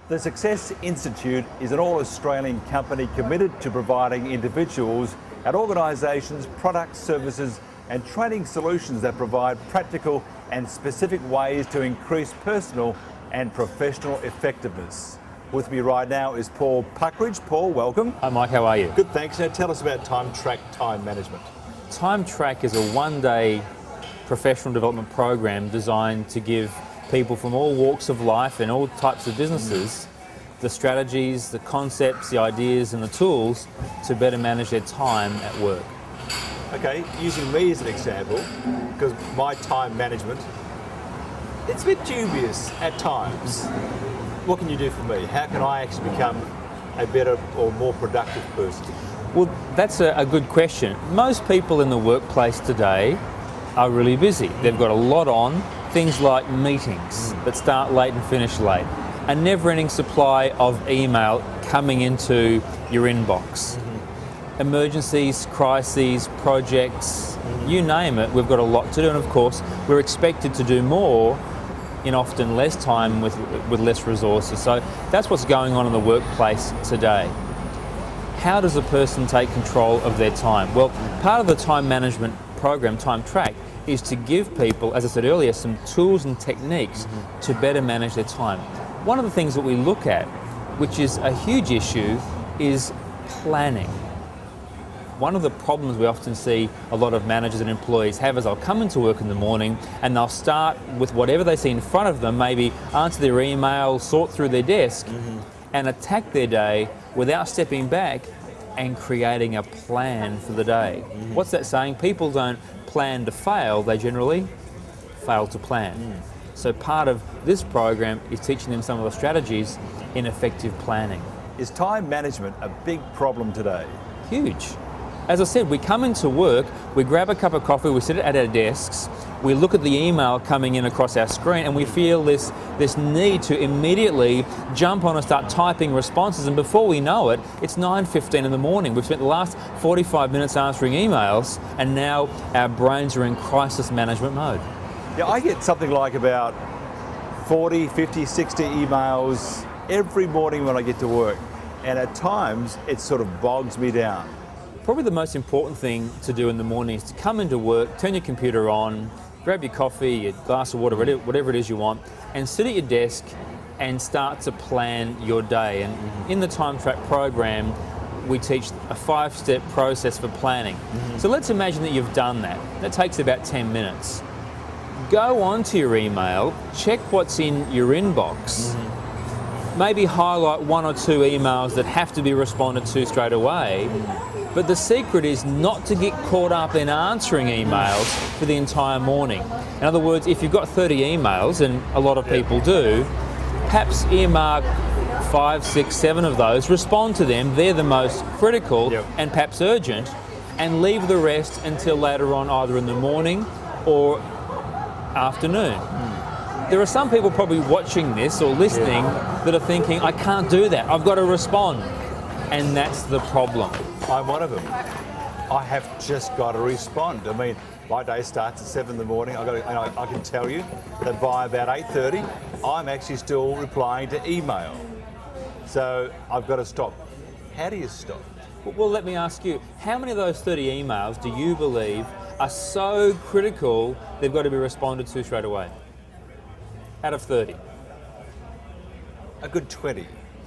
The Success Institute is an all-Australian company committed to providing individuals and organisations products, services and training solutions that provide practical and specific ways to increase personal and professional effectiveness. With me right now is Paul Puckridge. Paul, welcome. Hi Mike, how are you? Good, thanks. Now tell us about Time Track Time Management. Time Track is a one-day professional development program designed to give people from all walks of life and all types of businesses the strategies, the concepts, the ideas and the tools to better manage their time at work. Okay, using me as an example, because my time management, it's a bit dubious at times. What can you do for me? How can I actually become a better or more productive person? Well, that's a good question. Most people in the workplace today are really busy. They've got a lot on, things like meetings that start late and finish late, a never-ending supply of email coming into your inbox. Emergencies, crises, projects, you name it, we've got a lot to do, and of course we're expected to do more in often less time with less resources. So that's what's going on in the workplace today. How does a person take control of their time? Well, part of the time management program, Time Track, is to give people, as I said earlier, some tools and techniques to better manage their time. One of the things that we look at, which is a huge issue, is planning. One of the problems we often see a lot of managers and employees have is they'll come into work in the morning and they'll start with whatever they see in front of them, maybe answer their email, sort through their desk, and attack their day without stepping back and creating a plan for the day. What's that saying? People don't plan to fail, they generally fail to plan. So part of this program is teaching them some of the strategies in effective planning. Is time management a big problem today? Huge. As I said, we come into work, we grab a cup of coffee, we sit at our desks, we look at the email coming in across our screen, and we feel this need to immediately jump on and start typing responses, and before we know it, it's 9:15 in the morning. We've spent the last 45 minutes answering emails, and now our brains are in crisis management mode. Yeah, I get something like about 40, 50, 60 emails every morning when I get to work, and at times it sort of bogs me down. Probably the most important thing to do in the morning is to come into work, turn your computer on, grab your coffee, your glass of water, whatever it is you want, and sit at your desk and start to plan your day. And in the Time Track program, we teach a 5-step process for planning. So let's imagine that you've done that. That takes about 10 minutes. Go onto your email, check what's in your inbox, maybe highlight 1 or 2 emails that have to be responded to straight away. But the secret is not to get caught up in answering emails for the entire morning. In other words, if you've got 30 emails, and a lot of people do, perhaps earmark 5, 6, 7 of those, respond to them, they're the most critical and perhaps urgent, and leave the rest until later on, either in the morning or afternoon. There are some people probably watching this or listening that are thinking, I can't do that, I've got to respond. And that's the problem. I'm one of them. I have just got to respond. I mean, my day starts at 7 in the morning. I can tell you that by about 8:30, I'm actually still replying to email. So I've got to stop. How do you stop? Well, let me ask you, how many of those 30 emails do you believe are so critical they've got to be responded to straight away? Out of 30? A good 20.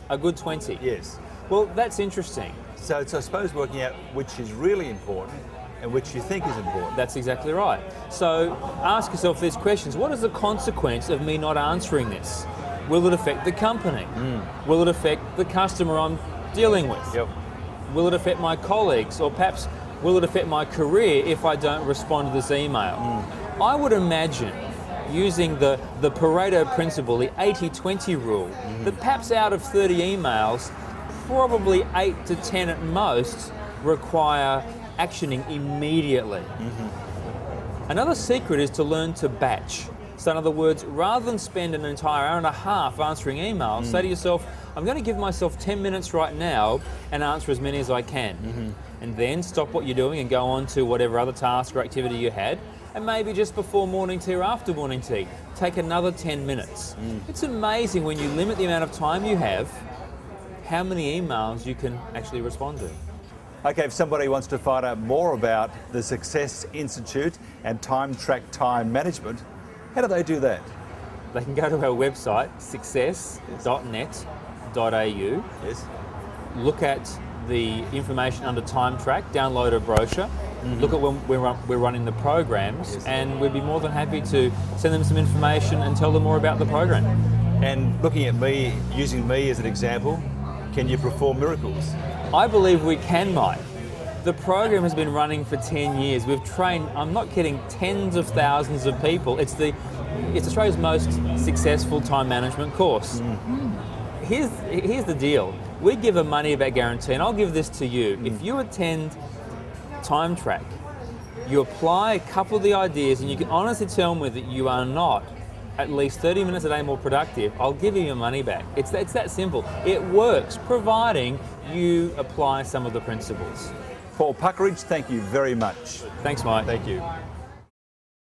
A good 20? Yes. Well, that's interesting. So it's, I suppose, working out which is really important and which you think is important. That's exactly right. So ask yourself these questions. What is the consequence of me not answering this? Will it affect the company? Will it affect the customer I'm dealing with? Will it affect my colleagues? Or perhaps will it affect my career if I don't respond to this email? I would imagine, using the Pareto principle, the 80-20 rule, that perhaps out of 30 emails, probably 8 to 10 at most require actioning immediately. Another secret is to learn to batch. So in other words, rather than spend an entire hour and a half answering emails, say to yourself, I'm going to give myself 10 minutes right now and answer as many as I can. And then stop what you're doing and go on to whatever other task or activity you had, and maybe just before morning tea or after morning tea, take another 10 minutes. It's amazing when you limit the amount of time you have, how many emails you can actually respond to. Okay, if somebody wants to find out more about the Success Institute and Time Track Time Management, how do they do that? They can go to our website, success.net.au, Yes. look at the information under Time Track, download a brochure, look at when we're running the programs, and we'd be more than happy to send them some information and tell them more about the program. And looking at me, using me as an example, can you perform miracles? I believe we can, Mike. The program has been running for 10 years. We've trained, I'm not kidding, tens of thousands of people. It's Australia's most successful time management course. Here's the deal. We give a money back guarantee, and I'll give this to you. If you attend Time Track, you apply a couple of the ideas, and you can honestly tell me that you are not at least 30 minutes a day more productive, I'll give you your money back. It's that simple. It works, providing you apply some of the principles. Paul Puckridge, thank you very much. Thanks, Mike. Thank you.